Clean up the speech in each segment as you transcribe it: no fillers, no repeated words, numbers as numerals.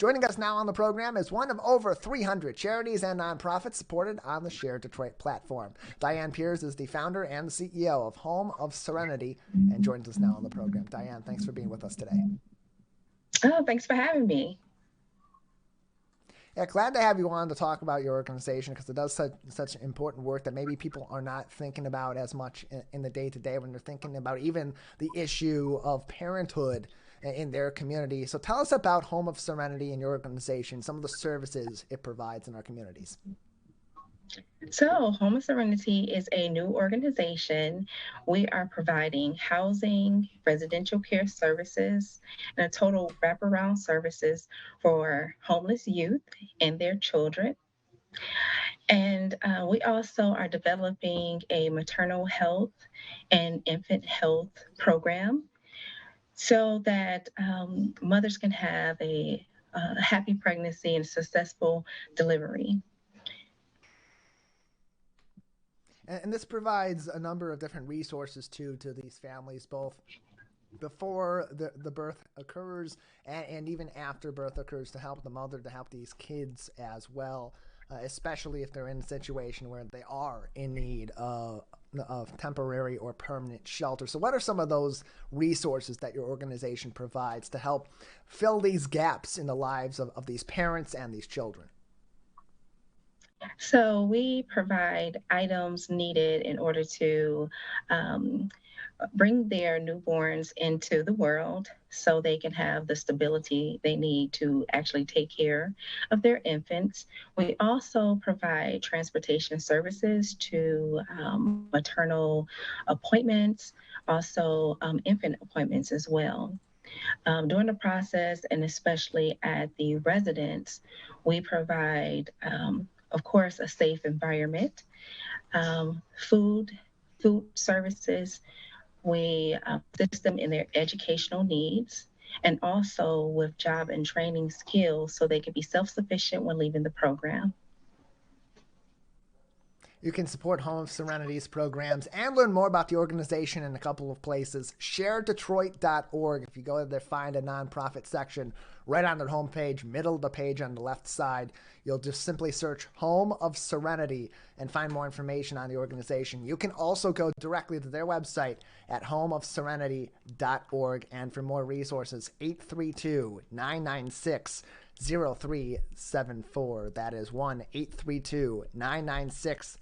Joining us now on the program is one of over 300 charities and nonprofits supported on the Share Detroit platform. Diane Pears is the founder and the CEO of Home of Serenity and joins us now on the program. Diane, thanks for being with us today. Oh, thanks for having me. Yeah, glad to have you on to talk about your organization because it does such important work that maybe people are not thinking about as much in the day-to-day when they're thinking about even the issue of parenthood in their community. So tell us about Home of Serenity and your organization, some of the services it provides in our communities. So, Home of Serenity is a new organization. We are providing housing, residential care services, and a total wraparound services for homeless youth and their children. And we also are developing a maternal health and infant health program so that mothers can have a happy pregnancy and successful delivery. And this provides a number of different resources to these families, both before the birth occurs and even after birth occurs, to help the mother, to help these kids as well, especially if they're in a situation where they are in need of temporary or permanent shelter. So what are some of those resources that your organization provides to help fill these gaps in the lives of these parents and these children? So we provide items needed in order to um, bring their newborns into the world so they can have the stability they need to actually take care of their infants. We also provide transportation services to maternal appointments, also infant appointments as well. During the process, and especially at the residence, we provide, of course, a safe environment, food, food services. We assist them in their educational needs and also with job and training skills so they can be self sufficient when leaving the program. You can support Home of Serenity's programs and learn more about the organization in a couple of places. ShareDetroit.org. If you go there, find a nonprofit section right on their homepage, middle of the page on the left side. You'll just simply search Home of Serenity and find more information on the organization. You can also go directly to their website at homeofserenity.org. And for more resources, 832-996-0374. That is 1-832-996-0374,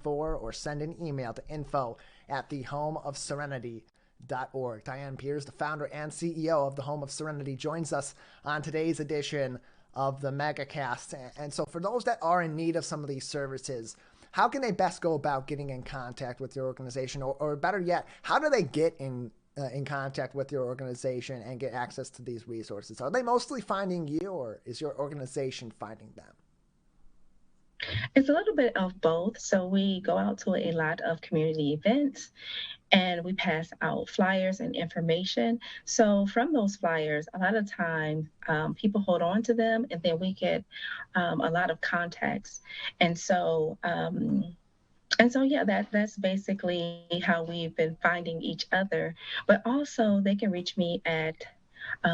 or send an email to info@thehomeofserenity.org. Diane Pears, the founder and CEO of the Home of Serenity, joins us on today's edition of the Megacast. And so for those that are in need of some of these services, how can they best go about getting in contact with your organization? Or better yet, how do they get in contact with your organization and get access to these resources? Are they mostly finding you, or is your organization finding them? It's a little bit of both. So we go out to a lot of community events and we pass out flyers and information. So from those flyers, a lot of time people hold on to them, and then we get a lot of contacts. And so, yeah, that's basically how we've been finding each other. But also, they can reach me at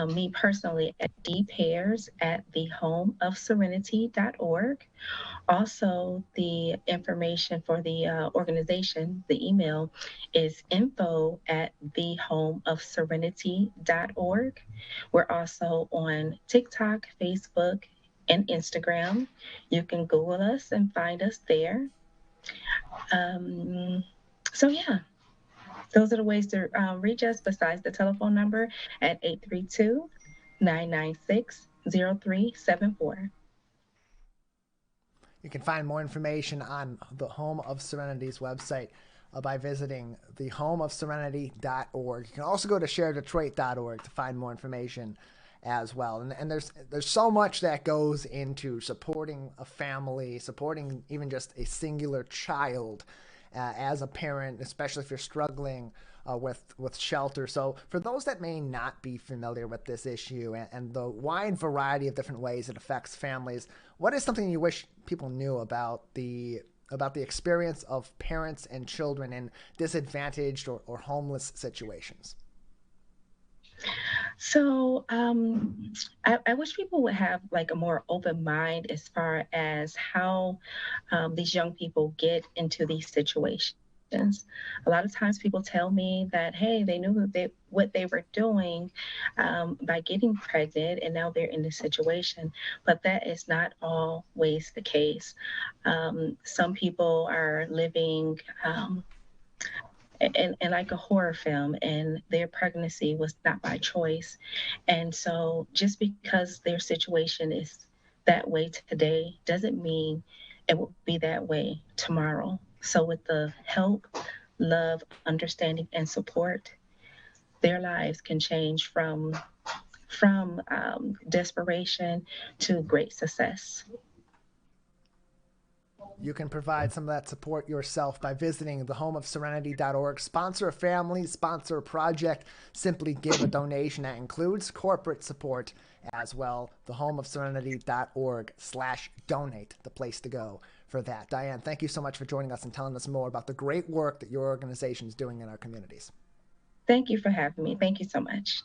me personally at dpairs at thehomeofserenity.org. Also, the information for the organization, the email is info@thehomeofserenity.org. We're also on TikTok, Facebook, and Instagram. You can Google us and find us there. Um, yeah, those are the ways to reach us besides the telephone number at 832-996-0374. You can find more information on the Home of Serenity's website by visiting thehomeofserenity.org. You can also go to sharedetroit.org to find more information as well. And there's so much that goes into supporting a family, supporting even just a singular child as a parent, especially if you're struggling with shelter. So for those that may not be familiar with this issue and the wide variety of different ways it affects families, what is something you wish people knew about the experience of parents and children in disadvantaged or homeless situations? So I wish people would have like a more open mind as far as how these young people get into these situations. A lot of times people tell me that, hey, they knew what they were doing by getting pregnant and now they're in this situation. But that is not always the case. Some people are living and like a horror film, and their pregnancy was not by choice. And so just because their situation is that way today doesn't mean it will be that way tomorrow. So with the help, love, understanding, and support, their lives can change from desperation to great success. You can provide some of that support yourself by visiting thehomeofserenity.org. Sponsor a family, sponsor a project, simply give a donation that includes corporate support as well. Thehomeofserenity.org/donate, the place to go for that. Diane, thank you so much for joining us and telling us more about the great work that your organization is doing in our communities. Thank you for having me. Thank you so much.